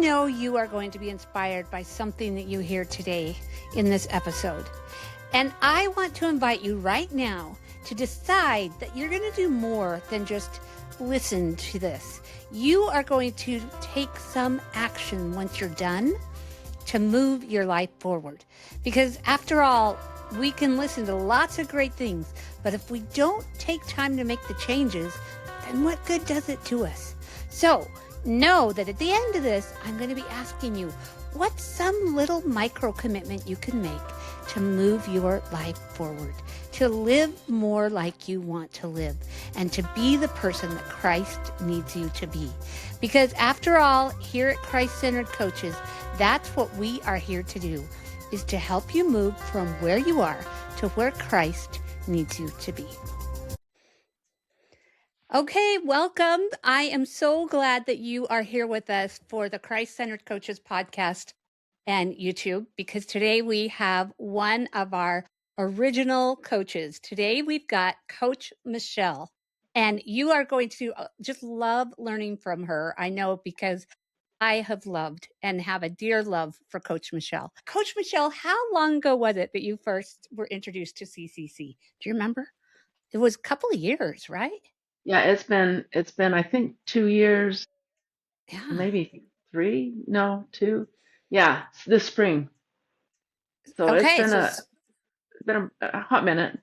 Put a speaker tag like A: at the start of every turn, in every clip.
A: know you are going to be inspired by something that you hear today in this episode. And I want to invite you right now to decide that you're going to do more than just listen to this. You are going to take some action once you're done to move your life forward. Because after all, we can listen to lots of great things, but if we don't take time to make the changes, then what good does it to us? So know that at the end of this, I'm going to be asking you, what's some little micro commitment you can make to move your life forward, to live more like you want to live, and to be the person that Christ needs you to be? Because after all, here at Christ-Centered Coaches, that's what we are here to do, is to help you move from where you are to where Christ needs you to be. Okay, welcome. I am so glad that you are here with us for the Christ-Centered Coaches podcast and YouTube, because today we have one of our original coaches. Today we've got Coach Michelle, and you are going to just love learning from her. I know, because I have loved and have a dear love for Coach Michelle. Coach Michelle, how long ago was it that you first were introduced to CCC? Do you remember? It was a couple of years, right?
B: Yeah, it's been I think 2 years,
A: Yeah.
B: maybe three, no, two. Yeah, this spring. So it's
A: Okay.
B: been a hot minute.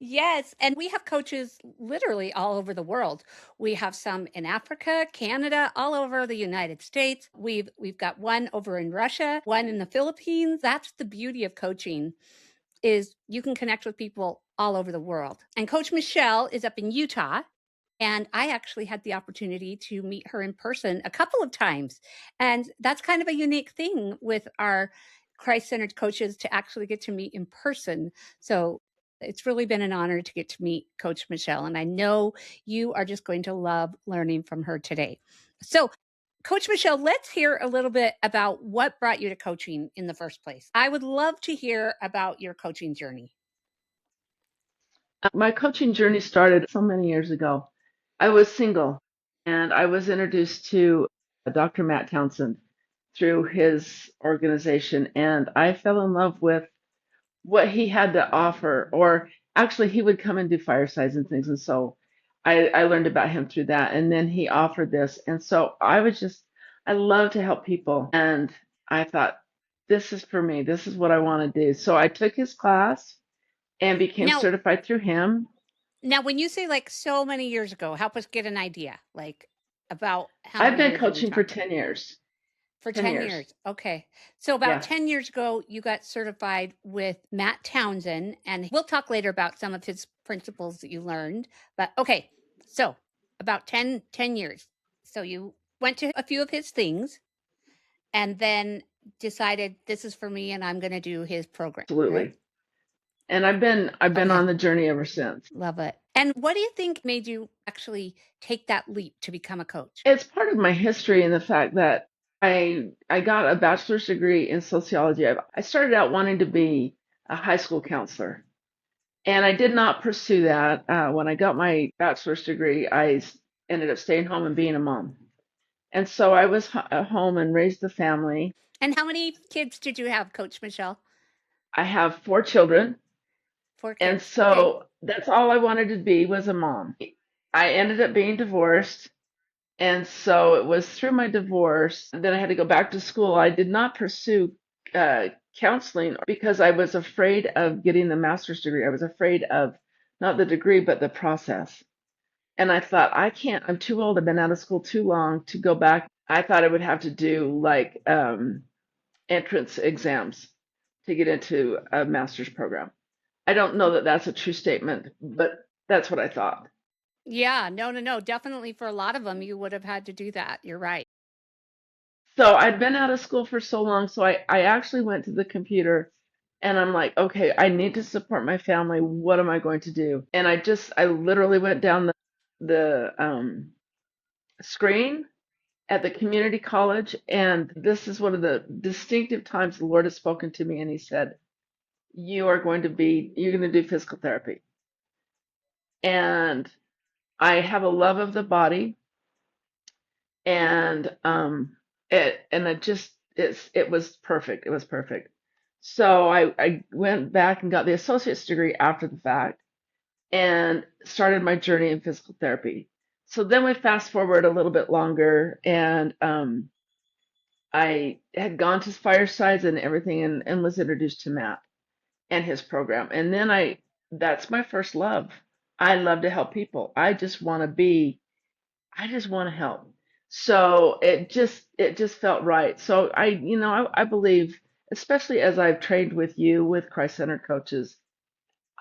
A: Yes. And we have coaches literally all over the world. We have some in Africa, Canada, all over the United States. We've got one over in Russia, one in the Philippines. That's the beauty of coaching, is you can connect with people all over the world. And Coach Michelle is up in Utah. And I actually had the opportunity to meet her in person a couple of times. And that's kind of a unique thing with our Christ-centered coaches, to actually get to meet in person. So it's really been an honor to get to meet Coach Michelle. And I know you are just going to love learning from her today. So Coach Michelle, let's hear a little bit about what brought you to coaching in the first place. I would love to hear about your coaching journey.
B: My coaching journey started so many years ago. I was single and I was introduced to Dr. Matt Townsend through his organization, and I fell in love with what he had to offer. Or actually, he would come and do firesides and things, and so I learned about him through that. And then he offered this, and so I love to help people, and I thought, this is for me. This is what I want to do. So I took his class and became
A: Now,
B: certified through him.
A: Now, when you say like so many years ago, help us get an idea, like about how
B: I've
A: many
B: been
A: years are we
B: coaching for
A: talking?
B: 10 years.
A: For
B: 10
A: 10
B: years.
A: years. Okay. So about
B: Yeah.
A: 10 years ago, you got certified with Matt Townsend, and we'll talk later about some of his principles that you learned. But okay. So about 10 years. So you went to a few of his things and then decided, this is for me and I'm going to do his program, right?
B: Absolutely. And I've been
A: Okay.
B: on the journey ever since.
A: Love it. And what do you think made you actually take that leap to become a coach?
B: It's part of my history in the fact that I got a bachelor's degree in sociology. I started out wanting to be a high school counselor, and I did not pursue that. When I got my bachelor's degree, ended up staying home and being a mom. And so I was at home and raised the family.
A: And how many kids did you have, Coach Michelle?
B: I have 4 children,
A: 4
B: and
A: kids. Okay.
B: so that's all I wanted to be, was a mom. I ended up being divorced. And so it was through my divorce that I had to go back to school. I did not pursue counseling because I was afraid of getting the master's degree. I was afraid of not the degree, but the process. And I thought, I can't, I'm too old. I've been out of school too long to go back. I thought I would have to do like entrance exams to get into a master's program. I don't know that that's a true statement, but that's what I thought.
A: Yeah, no. Definitely for a lot of them, you would have had to do that. You're right.
B: So I'd been out of school for so long, so I actually went to the computer and I'm like, okay, I need to support my family. What am I going to do? And I literally went down the screen at the community college, and this is one of the distinctive times the Lord has spoken to me, and He said, you're going to do physical therapy. And I have a love of the body, and It was perfect. It was perfect. So I went back and got the associate's degree after the fact and started my journey in physical therapy. So then we fast forward a little bit longer, and I had gone to firesides and everything, and was introduced to Matt and his program. And then that's my first love. I love to help people. I just want to help. So it just felt right. So I believe, especially as I've trained with you with Christ-centered coaches,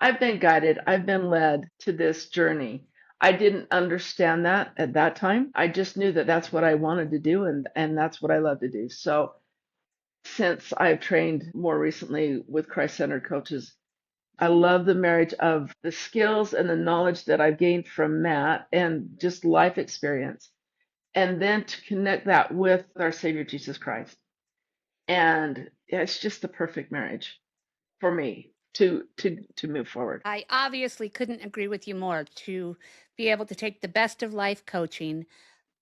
B: I've been guided, I've been led to this journey. I didn't understand that at that time. I just knew that that's what I wanted to do, and that's what I love to do. So since I've trained more recently with Christ-centered coaches, I love the marriage of the skills and the knowledge that I've gained from Matt and just life experience, and then to connect that with our Savior Jesus Christ. And it's just the perfect marriage for me to move forward.
A: I obviously couldn't agree with you more to be able to take the best of life coaching,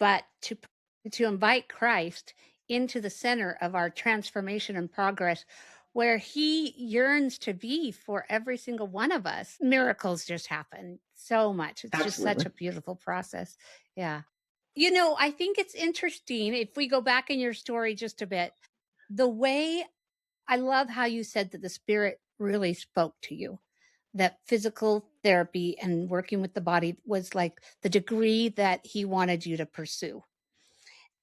A: but to invite Christ into the center of our transformation and progress where he yearns to be for every single one of us. Miracles just happen so much. It's just such
B: Absolutely.
A: a beautiful process. Yeah. You know, I think it's interesting if we go back in your story just a bit, the way I love how you said that the spirit really spoke to you, that physical therapy and working with the body was like the degree that he wanted you to pursue.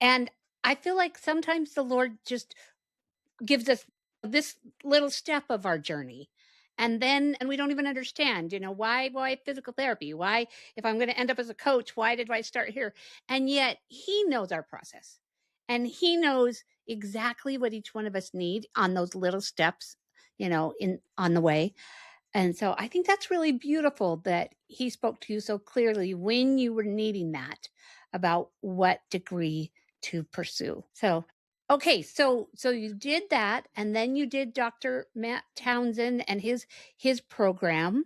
A: And I feel like sometimes the Lord just gives us this little step of our journey. And we don't even understand, why physical therapy? Why, if I'm going to end up as a coach, why did I start here? And yet he knows our process and he knows exactly what each one of us need on those little steps, in on the way. And so I think that's really beautiful that he spoke to you so clearly when you were needing that about what degree to pursue. So okay, so you did that and then you did Dr. Matt Townsend and his program,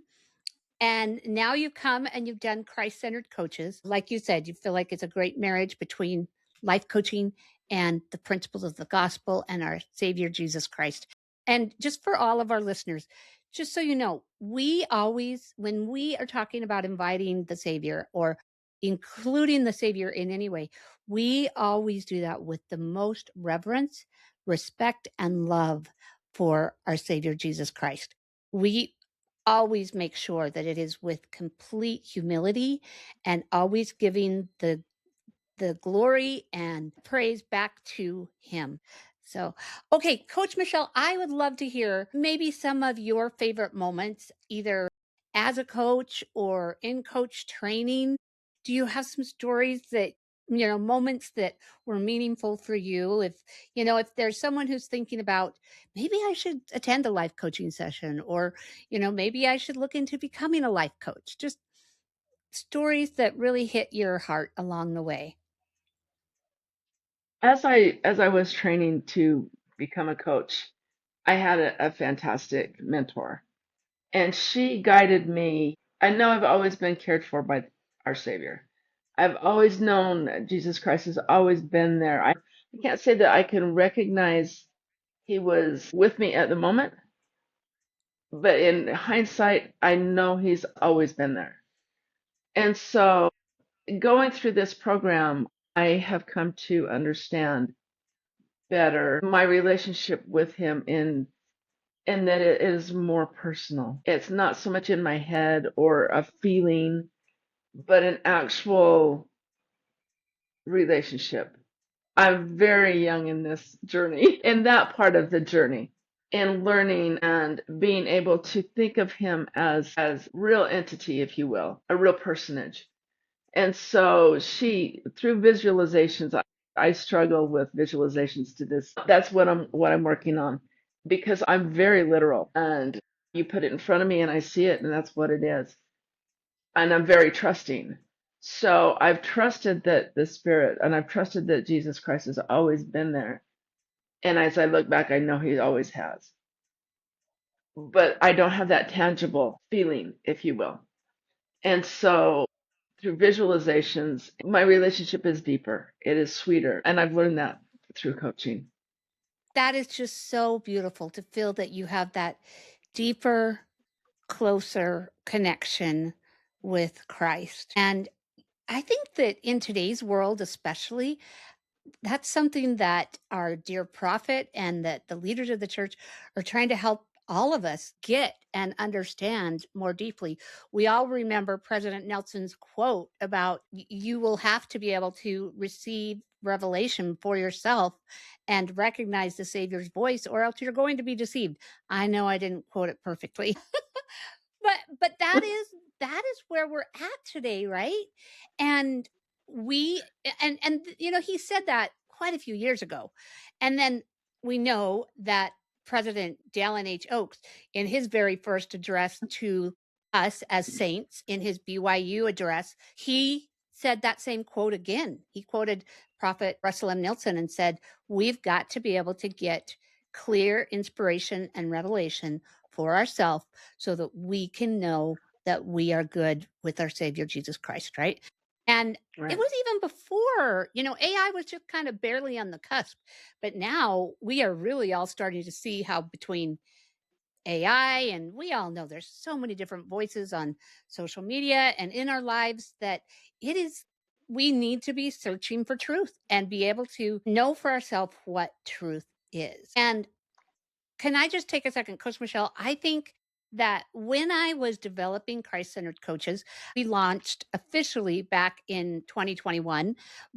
A: and now you come and you've done Christ centered coaches. Like you said, you feel like it's a great marriage between life coaching and the principles of the gospel and our Savior Jesus Christ. And just for all of our listeners, just so you know, we always, when we are talking about inviting the Savior or including the Savior in any way, we always do that with the most reverence, respect, and love for our Savior Jesus Christ. We always make sure that it is with complete humility and always giving the glory and praise back to him. So, okay, Coach Michelle, I would love to hear maybe some of your favorite moments, either as a coach or in coach training. Do you have some stories that, moments that were meaningful for you? If there's someone who's thinking about maybe I should attend a life coaching session or, maybe I should look into becoming a life coach, just stories that really hit your heart along the way.
B: As I was training to become a coach, I had a fantastic mentor, and she guided me. I know I've always been cared for by our Savior. I've always known that Jesus Christ has always been there. I can't say that I can recognize he was with me at the moment, but in hindsight, I know he's always been there. And so going through this program, I have come to understand better my relationship with him in that it is more personal. It's not so much in my head or a feeling, but an actual relationship. I'm very young in this journey, in that part of the journey, in learning and being able to think of him as real entity, if you will, a real personage. And so through visualizations, I struggle with visualizations to this. That's what I'm working on because I'm very literal and you put it in front of me and I see it and that's what it is. And I'm very trusting. So I've trusted that the Spirit and I've trusted that Jesus Christ has always been there. And as I look back, I know he always has. But I don't have that tangible feeling, if you will. And so through visualizations, my relationship is deeper. It is sweeter. And I've learned that. through coaching.
A: That is just so beautiful to feel that you have that deeper, closer connection with Christ. And I think that in today's world, especially, that's something that our dear prophet and that the leaders of the church are trying to help all of us get and understand more deeply. We all remember President Nelson's quote about you will have to be able to receive revelation for yourself and recognize the Savior's voice, or else you're going to be deceived. I know I didn't quote it perfectly, but that is where we're at today, right? And we and you know, he said that quite a few years ago. And then we know that President Dallin H. Oaks, in his very first address to us as saints, in his BYU address, he said that same quote again. He quoted Prophet Russell M. Nelson and said, we've got to be able to get clear inspiration and revelation for ourselves so that we can know that we are good with our Savior Jesus Christ, right? And it
B: Right.
A: was even before, you know, AI was just kind of barely on the cusp. But now we are really all starting to see how between AI, and we all know there's so many different voices on social media and in our lives that it is, we need to be searching for truth and be able to know for ourselves what truth is. And can I just take a second, Coach Michelle? I think that when I was developing Christ centered coaches, we launched officially back in 2021.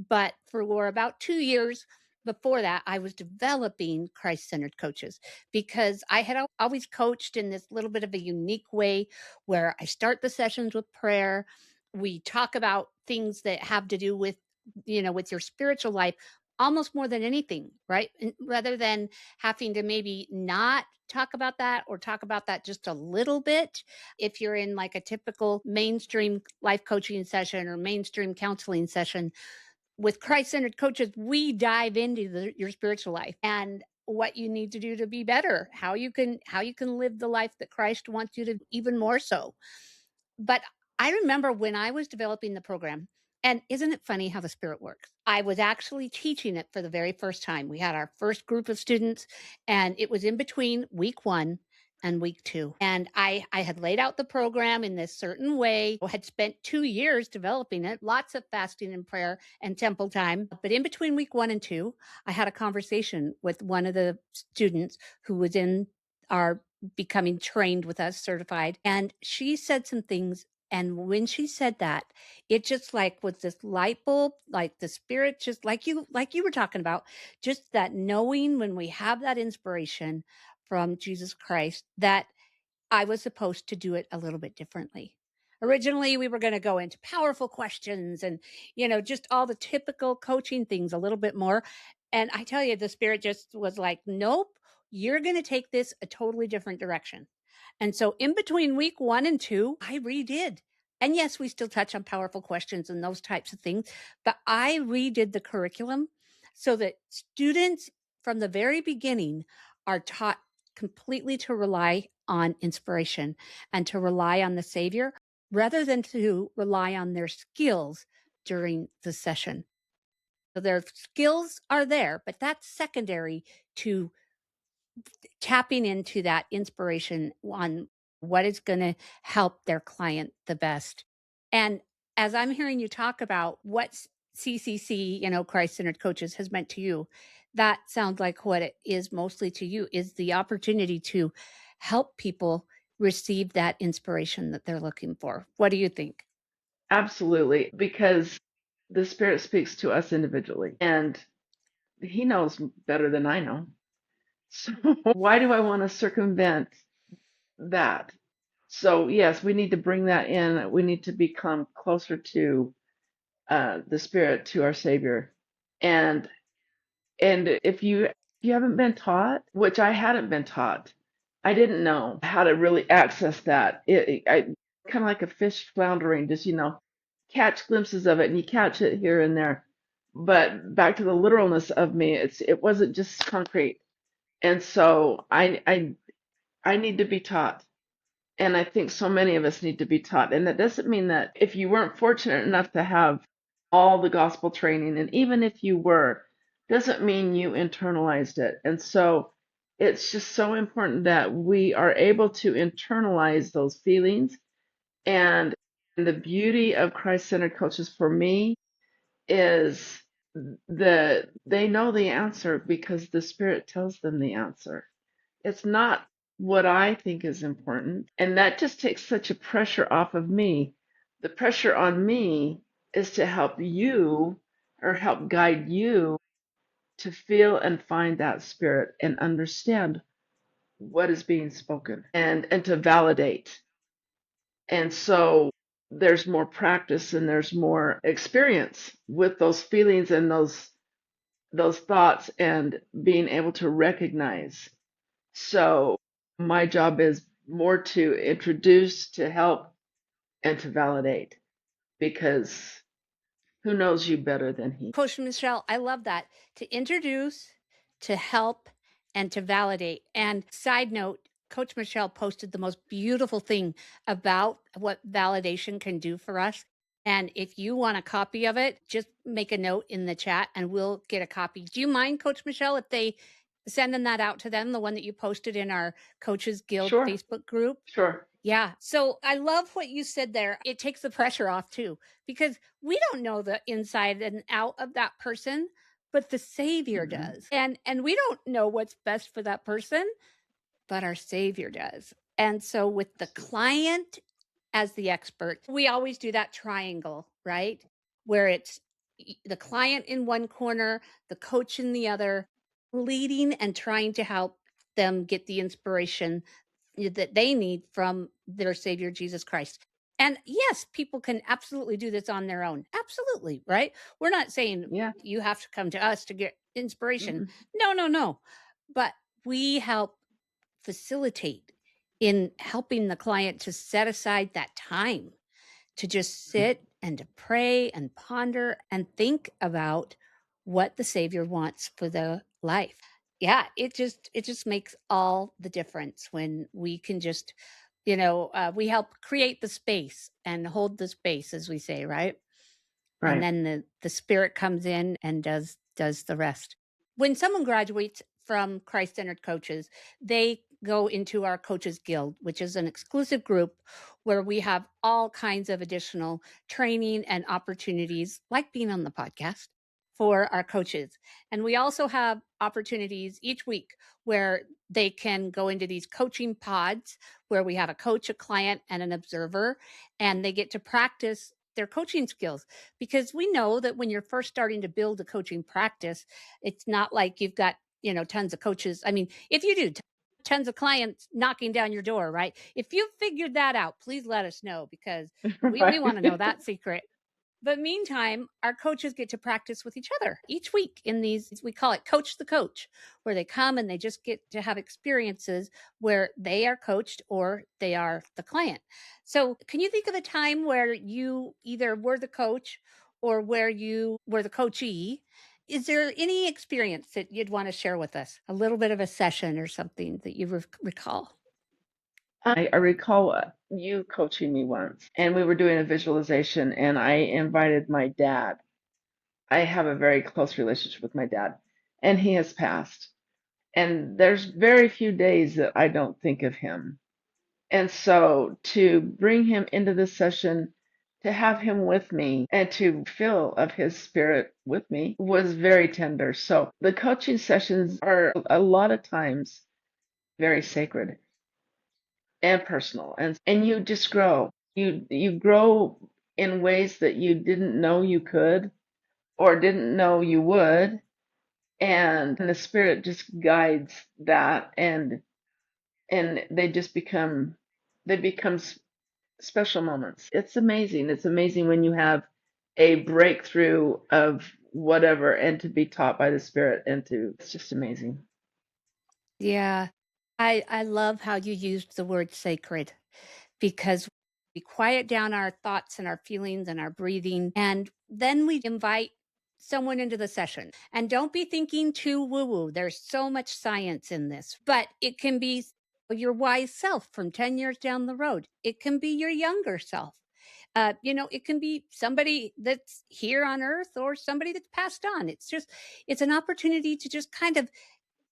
A: But for about 2 years before that, I was developing Christ centered coaches because I had always coached in this little bit of a unique way where I start the sessions with prayer. We talk about things that have to do with, you know, with your spiritual life almost more than anything, right? And rather than having to maybe not talk about that or talk about that just a little bit. If you're in like a typical mainstream life coaching session or mainstream counseling session, with Christ-centered coaches, we dive into your spiritual life and what you need to do to be better, how you can live the life that Christ wants you to even more so. But I remember when I was developing the program, and isn't it funny how the Spirit works? I was actually teaching it for the very first time. We had our first group of students, and it was in between week 1 and week 2. And I had laid out the program in this certain way, had spent 2 years developing it, lots of fasting and prayer and temple time. But in between week 1 and 2, I had a conversation with one of the students who was in our becoming trained with us, certified. And she said some things. And when she said that, it just like was this light bulb, like the Spirit, just like you were talking about, just that knowing when we have that inspiration from Jesus Christ that I was supposed to do it a little bit differently. Originally, we were going to go into powerful questions and, you know, just all the typical coaching things a little bit more. And I tell you, the Spirit just was like, nope, you're going to take this a totally different direction. And so in between week 1 and 2, I redid. And yes, we still touch on powerful questions and those types of things, but I redid the curriculum so that students from the very beginning are taught completely to rely on inspiration and to rely on the Savior rather than to rely on their skills during the session. So their skills are there, but that's secondary to tapping into that inspiration on what is going to help their client the best. And as I'm hearing you talk about what CCC, you know, Christ centered coaches has meant to you, that sounds like what it is mostly to you is the opportunity to help people receive that inspiration that they're looking for. What do you think?
B: Absolutely, because the Spirit speaks to us individually, and He knows better than I know. So why do I want to circumvent that? So yes, we need to bring that in. We need to become closer to the Spirit, to our Savior, and if you haven't been taught, which I hadn't been taught, I didn't know how to really access that. I kind of like a fish floundering, just catch glimpses of it, and you catch it here and there. But back to the literalness of me, it wasn't just concrete, and so I need to be taught. And I think so many of us need to be taught. And that doesn't mean that if you weren't fortunate enough to have all the gospel training, and even if you were, doesn't mean you internalized it. And so it's just so important that we are able to internalize those feelings. And the beauty of Christ-centered coaches for me is they know the answer because the Spirit tells them the answer. It's not what I think is important. And that just takes such a pressure off of me. The pressure on me is to help you or help guide you to feel and find that spirit and understand what is being spoken and to validate. And so there's more practice and there's more experience with those feelings and those thoughts and being able to recognize. So my job is more to introduce, to help, and to validate because who knows you better than he?
A: Coach Michelle, I love that. To introduce, to help, and to validate. And side note, Coach Michelle posted the most beautiful thing about what validation can do for us. And if you want a copy of it, just make a note in the chat and we'll get a copy. Do you mind, Coach Michelle, if they sending that out to them, the one that you posted in our Coaches Guild
B: Sure,
A: Facebook group?
B: sure.
A: Yeah. So I love what you said there. It takes the pressure off too, because we don't know the inside and out of that person, but the Savior
B: Mhm.
A: does. And we don't know what's best for that person, but our Savior does. And so with the client as the expert, we always do that triangle, right? Where it's the client in one corner, the coach in the other, leading and trying to help them get the inspiration that they need from their Savior Jesus Christ. And yes, people can absolutely do this on their own. Absolutely, right? We're not saying
B: Yeah.
A: you have to come to us to get inspiration.
B: Mm-mm.
A: No, no, no. But we help facilitate in helping the client to set aside that time to just sit and to pray and ponder and think about what the Savior wants for the life. Yeah, it just makes all the difference when we can just, we help create the space and hold the space, as we say, right? And
B: Right.
A: then the spirit comes in and does the rest. When someone graduates from Christ-centered coaches, they go into our coaches guild, which is an exclusive group where we have all kinds of additional training and opportunities like being on the podcast for our coaches. And we also have opportunities each week where they can go into these coaching pods where we have a coach, a client, and an observer, and they get to practice their coaching skills, because we know that when you're first starting to build a coaching practice, it's not like you've got, tons of coaches. I mean, if you do, tons of clients knocking down your door, right? If you figured that out, please let us know, because we want to know
B: Right.
A: that secret. But meantime, our coaches get to practice with each other each week in these, we call it Coach the Coach, where they come and they just get to have experiences where they are coached or they are the client. So, can you think of a time where you either were the coach or where you were the coachee? Is there any experience that you'd want to share with us? A little bit of a session or something that you recall?
B: I recall you coaching me once, and we were doing a visualization, and I invited my dad. I have a very close relationship with my dad, and he has passed. And there's very few days that I don't think of him. And so to bring him into this session, to have him with me, and to feel of his spirit with me was very tender. So the coaching sessions are a lot of times very sacred and personal, and you just grow. You grow in ways that you didn't know you could or didn't know you would, and the spirit just guides that, and they become special moments. It's amazing. It's amazing when you have a breakthrough of whatever and to be taught by the spirit and to it's just amazing.
A: Yeah. I love how you used the word sacred, because we quiet down our thoughts and our feelings and our breathing, and then we invite someone into the session. And don't be thinking too woo woo. There's so much science in this, but it can be your wise self from 10 years down the road. It can be your younger self. It can be somebody that's here on earth or somebody that's passed on. It's an opportunity to just kind of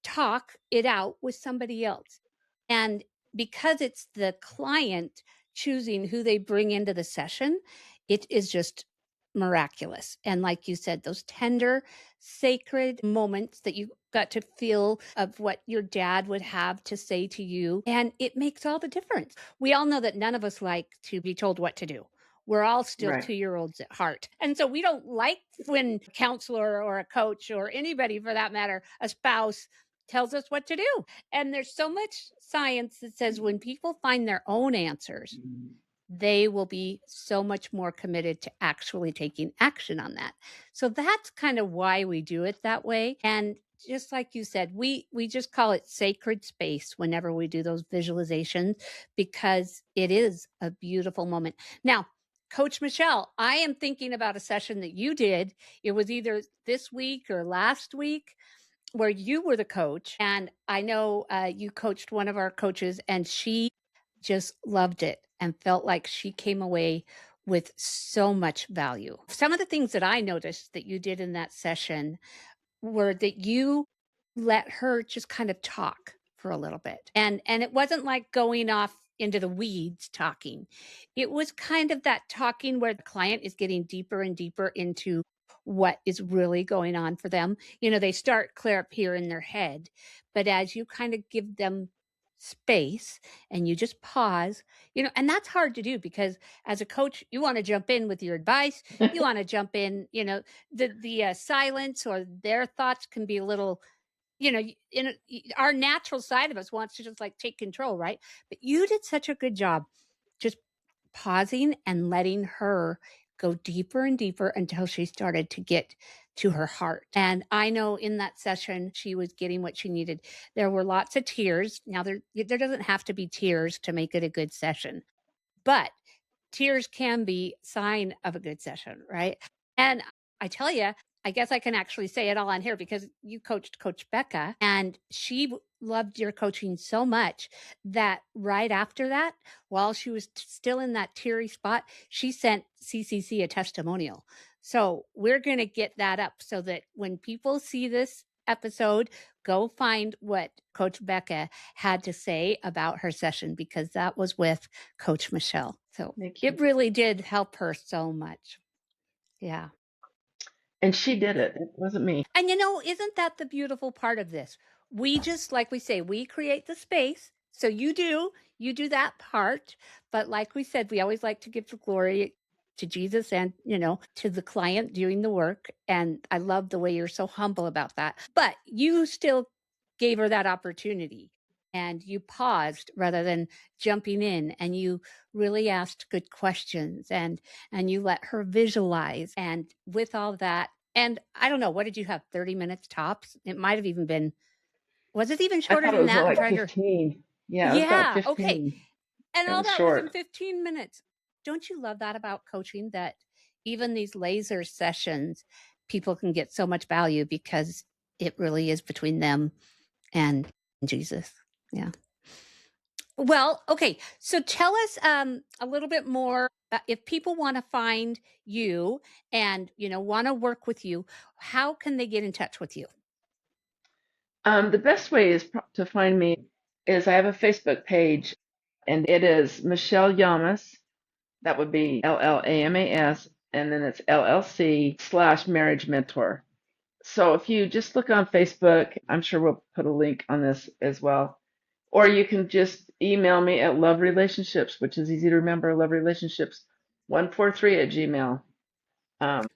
A: talk it out with somebody else. And because it's the client choosing who they bring into the session, it is just miraculous. And like you said, those tender, sacred moments that you got to feel of what your dad would have to say to you. And it makes all the difference. We all know that none of us like to be told what to do. We're all still
B: Right.
A: 2 year olds at heart. And so we don't like when a counselor or a coach or anybody for that matter, a spouse, tells us what to do. And there's so much science that says when people find their own answers, they will be so much more committed to actually taking action on that. So that's kind of why we do it that way. And just like you said, we just call it sacred space whenever we do those visualizations because it is a beautiful moment. Now, Coach Michelle, I am thinking about a session that you did. It was either this week or last week where you were the coach. And I know you coached one of our coaches, and she just loved it and felt like she came away with so much value. Some of the things that I noticed that you did in that session were that you let her just kind of talk for a little bit. And it wasn't like going off into the weeds talking. It was kind of that talking where the client is getting deeper and deeper into what is really going on for them. They start clear up here in their head, but as you kind of give them space and you just pause, and that's hard to do because as a coach, you want to jump in with your advice. You want to jump in, the silence or their thoughts can be a little, our natural side of us wants to just like take control, right? But you did such a good job just pausing and letting her go deeper and deeper until she started to get to her heart. And I know in that session, she was getting what she needed. There were lots of tears. Now, there doesn't have to be tears to make it a good session, but tears can be sign of a good session, right? And I tell you, I guess I can actually say it all on here because you coached Coach Becca and she loved your coaching so much that right after that, while she was still in that teary spot, she sent CCC a testimonial. So we're going to get that up so that when people see this episode, go find what Coach Becca had to say about her session because that was with Coach Michelle. So
B: Thank you.
A: it really did help her so much. Yeah.
B: And she did it. It wasn't me.
A: And isn't that the beautiful part of this? We just, like we say, we create the space. So you do that part. But like we said, we always like to give the glory to Jesus and, to the client doing the work. And I love the way you're so humble about that. But you still gave her that opportunity and you paused rather than jumping in and you really asked good questions and you let her visualize. And with all that, and I don't know, what did you have? 30 minutes tops? It might have even been, was it even
B: I
A: shorter
B: thought it
A: than
B: was
A: that? I'm
B: like
A: trying to,
B: 15. Yeah, it was about
A: yeah, okay.
B: 15.
A: And
B: It
A: all
B: was
A: that was in
B: short.
A: 15 minutes. Don't you love that about coaching? That even these laser sessions, people can get so much value because it really is between them and Jesus. Yeah. Well, okay. So tell us a little bit more. If people want to find you and want to work with you, how can they get in touch with you?
B: The best way to find me is I have a Facebook page, and it is Michelle Yamas. That would be LLAMAS, and then it's LLC/marriage mentor. So if you just look on Facebook, I'm sure we'll put a link on this as well. Or you can just email me at Love Relationships, which is easy to remember, Love Relationships 143 at Gmail. Um,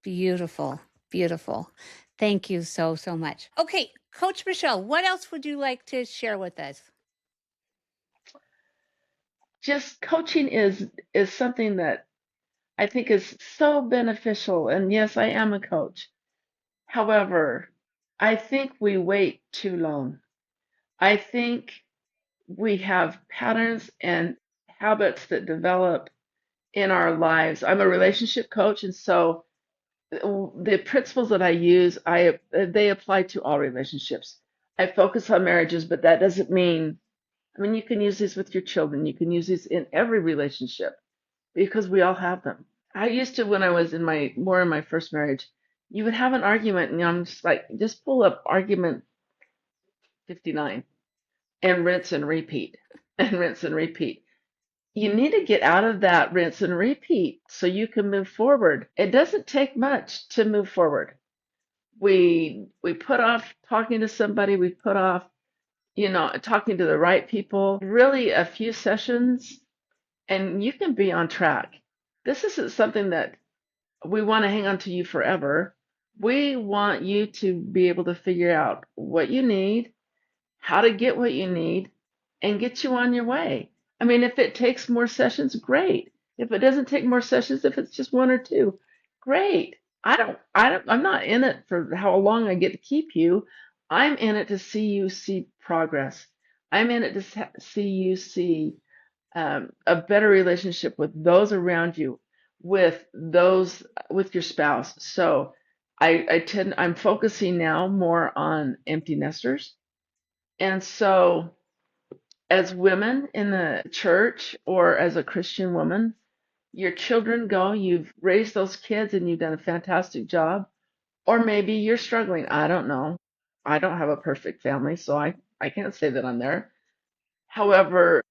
A: Beautiful. Beautiful. Thank you so, so much. Okay, Coach Michelle, what else would you like to share with us?
B: just coaching is something that I think is so beneficial. And yes, I am a coach. However, I think we wait too long. I think we have patterns and habits that develop in our lives. I'm a relationship coach, and so the principles that I use, they apply to all relationships. I focus on marriages, but that doesn't mean, I mean, you can use these with your children. You can use these in every relationship. because we all have them. I used to, when I was in my first marriage, you would have an argument, and I'm just like, just pull up argument 59 and rinse and repeat and rinse and repeat. You need to get out of that rinse and repeat so you can move forward. It doesn't take much to move forward. We put off talking to somebody, we put off, talking to the right people. Really a few sessions and you can be on track. This isn't something that we want to hang on to you forever. We want you to be able to figure out what you need, how to get what you need, and get you on your way. I mean, if it takes more sessions, great. If it doesn't take more sessions, if it's just one or two, great. I'm not in it for how long I get to keep you. I'm in it to see you see progress. I'm in it to see you see a better relationship with those around you, with your spouse. So I'm focusing now more on empty nesters. And so as women in the church or as a Christian woman, your children go, you've raised those kids and you've done a fantastic job. Or maybe you're struggling. I don't know. I don't have a perfect family, so I can't say that I'm there. However,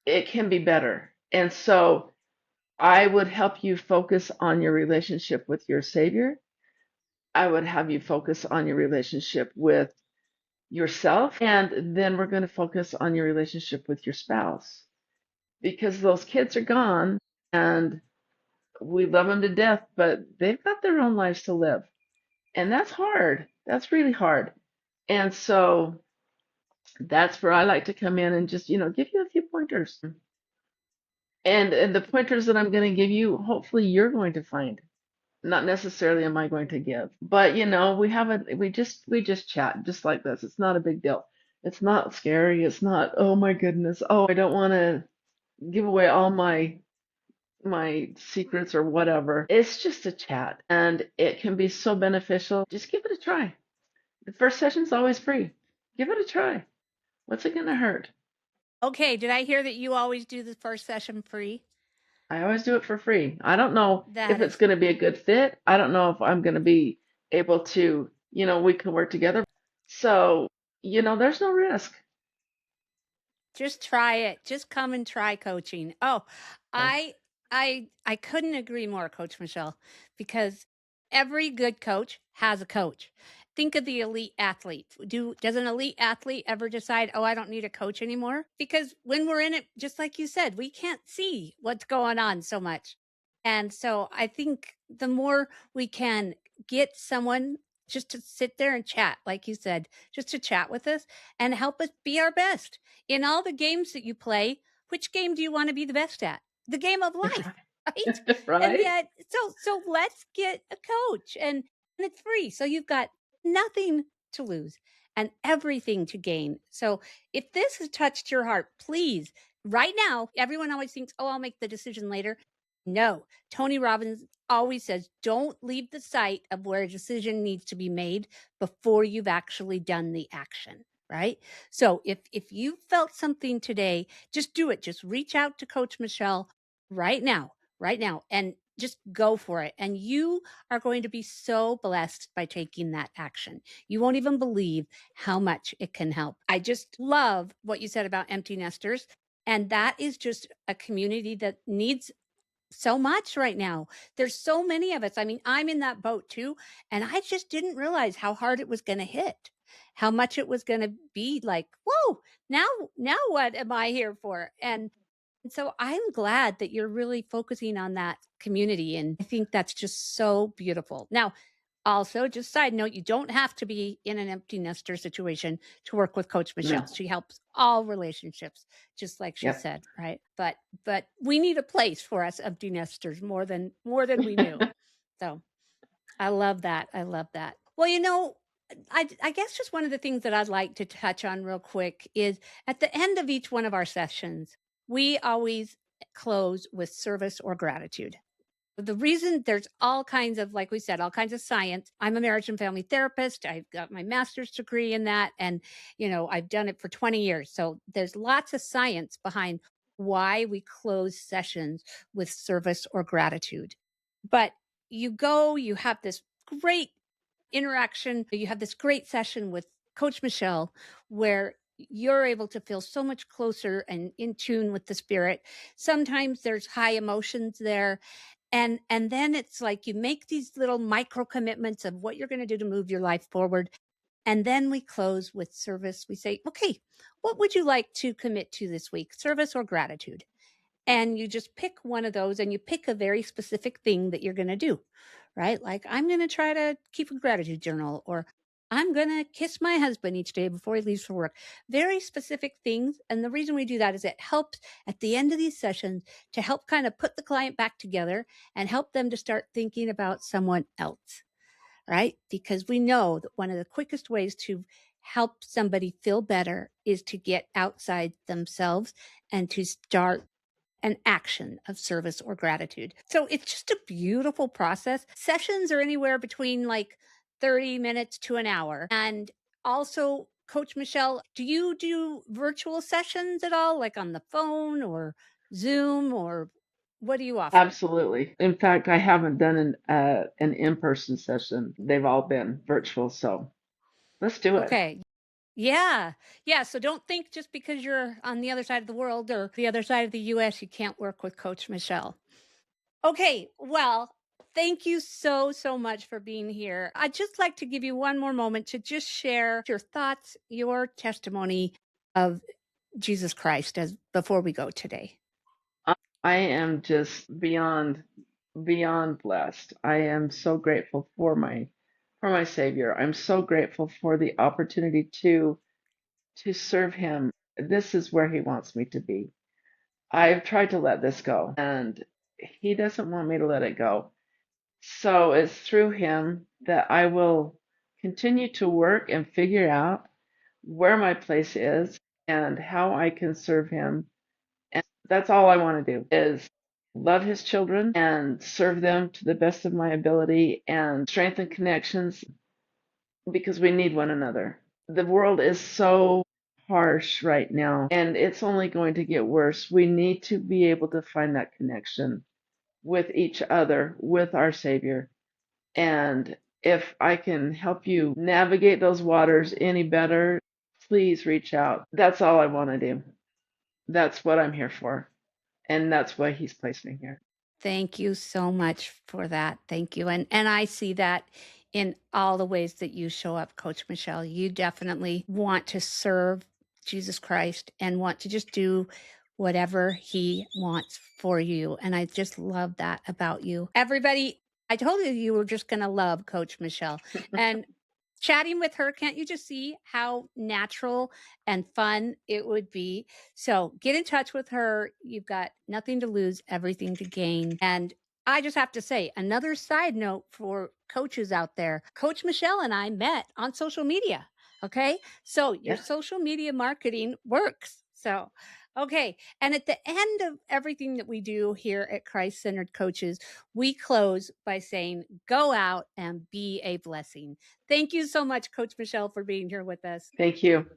B: it can be better. And so I would help you focus on your relationship with your Savior. I would have you focus on your relationship with yourself. And then we're going to focus on your relationship with your spouse because those kids are gone and we love them to death, but they've got their own lives to live. And that's hard. That's really hard. And so that's where I like to come in and just, give you a few pointers. And the pointers that I'm going to give you, hopefully you're going to find. Not necessarily am I going to give, but we just chat just like this. It's not a big deal. It's not scary. It's not, oh my goodness. Oh, I don't want to give away all my secrets or whatever. It's just a chat and it can be so beneficial. Just give it a try. The first session's always free. Give it a try. What's it going to hurt?
A: Okay, did I hear that you always do the first session free?
B: I always do it for free. I don't know if
A: That
B: it's
A: is
B: going to be a good fit. I don't know if I'm going to be able to, we can work together. So, there's no risk.
A: just try it. Just come and try coaching. Oh,
B: Okay.
A: I couldn't agree more, Coach Michelle, because every good coach has a coach. Think of the elite athlete. Does an elite athlete ever decide, "Oh, I don't need a coach anymore?" Because when we're in it, just like you said, we can't see what's going on so much. And so I think the more we can get someone just to sit there and chat, like you said, just to chat with us and help us be our best. In all the games that you play, which game do you want to be the best at? The game of life, right? And
B: Right?
A: yet, so let's get a coach, and it's free. So you've got nothing to lose and everything to gain. So if this has touched your heart, please, right now, everyone always thinks, "Oh, I'll make the decision later." No, Tony Robbins always says, "Don't leave the site of where a decision needs to be made before you've actually done the action." Right? So if you felt something today, just do it. Just reach out to Coach Michelle right now, and just go for it. And you are going to be so blessed by taking that action. You won't even believe how much it can help. I just love what you said about empty nesters. And that is just a community that needs so much right now. There's so many of us. I mean, I'm in that boat too. And I just didn't realize how hard it was going to hit, how much it was going to be like, whoa, now, now what am I here for? And so I'm glad that you're really focusing on that community. And I think that's just so beautiful. Now, also, just side note, you don't have to be in an empty nester situation to work with Coach
B: No.
A: Michelle. She helps all relationships, just like she
B: Yep.
A: said, right? But we need a place for us empty nesters more than we knew. So I love that. I love that. Well, I guess just one of the things that I'd like to touch on real quick is at the end of each one of our sessions, we always close with service or gratitude. The reason there's all kinds of, like we said, all kinds of science. I'm a marriage and family therapist. I've got my master's degree in that. And, I've done it for 20 years. So there's lots of science behind why we close sessions with service or gratitude. But you go, you have this great interaction, you have this great session with Coach Michelle where you're able to feel so much closer and in tune with the spirit. Sometimes there's high emotions there, and then it's like you make these little micro commitments of what you're going to do to move your life forward, and then we close with service. We say, okay, what would you like to commit to this week, service or gratitude? And you just pick one of those, and you pick a very specific thing that you're going to do, right? Like, I'm going to try to keep a gratitude journal, or I'm going to kiss my husband each day before he leaves for work. Very specific things. And the reason we do that is it helps at the end of these sessions to help kind of put the client back together and help them to start thinking about someone else, right? Because we know that one of the quickest ways to help somebody feel better is to get outside themselves and to start an action of service or gratitude. So it's just a beautiful process. Sessions are anywhere between like 30 minutes to an hour. And also, Coach Michelle, do you do virtual sessions at all, like on the phone or Zoom, or what do you offer?
B: Absolutely. In fact, I haven't done an in-person session. They've all been virtual, so let's do it.
A: Okay. Yeah. Yeah. So don't think just because you're on the other side of the world or the other side of the US, you can't work with Coach Michelle. Okay, well, thank you so, so much for being here. I'd just like to give you one more moment to just share your thoughts, your testimony of Jesus Christ as before we go today.
B: I am just beyond blessed. I am so grateful for my Savior. I'm so grateful for the opportunity to serve him. This is where he wants me to be. I've tried to let this go, and he doesn't want me to let it go. So it's through him that I will continue to work and figure out where my place is and how I can serve him. And that's all I want to do is love his children and serve them to the best of my ability and strengthen connections because we need one another. The world is so harsh right now and it's only going to get worse. We need to be able to find that connection with each other, with our Savior. And if I can help you navigate those waters any better, please reach out. That's all I want to do. That's what I'm here for. And that's why he's placed me here.
A: Thank you so much for that. Thank you. And I see that in all the ways that you show up, Coach Michelle. You definitely want to serve Jesus Christ and want to just do whatever he wants for you. And I just love that about you. Everybody, I told you you were just going to love Coach Michelle. And chatting with her, can't you just see how natural and fun it would be? So get in touch with her. You've got nothing to lose, everything to gain. And I just have to say, another side note for coaches out there, Coach Michelle and I met on social media. Okay. So your
B: Yeah.
A: social media marketing works. So, okay. And at the end of everything that we do here at Christ Centered Coaches, we close by saying, go out and be a blessing. Thank you so much, Coach Michelle, for being here with us.
B: Thank you.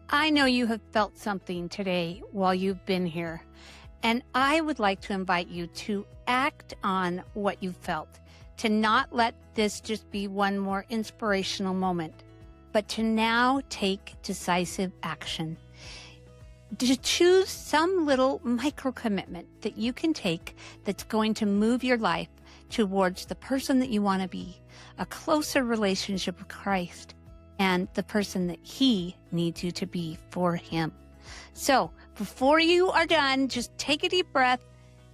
A: I know you have felt something today while you've been here, and I would like to invite you to act on what you felt, to not let this just be one more inspirational moment, but to now take decisive action. To choose some little micro commitment that you can take that's going to move your life towards the person that you want to be, a closer relationship with Christ, and the person that he needs you to be for him. So before you are done, just take a deep breath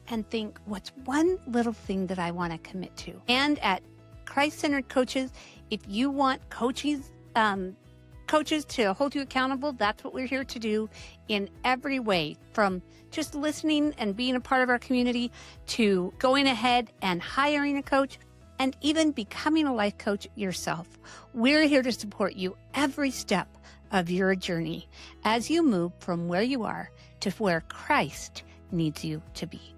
A: and think, what's one little thing that I want to commit to? And at Christ-Centered Coaches, if you want coaches to hold you accountable, that's what we're here to do in every way, from just listening and being a part of our community to going ahead and hiring a coach and even becoming a life coach yourself. We're here to support you every step of your journey as you move from where you are to where Christ needs you to be.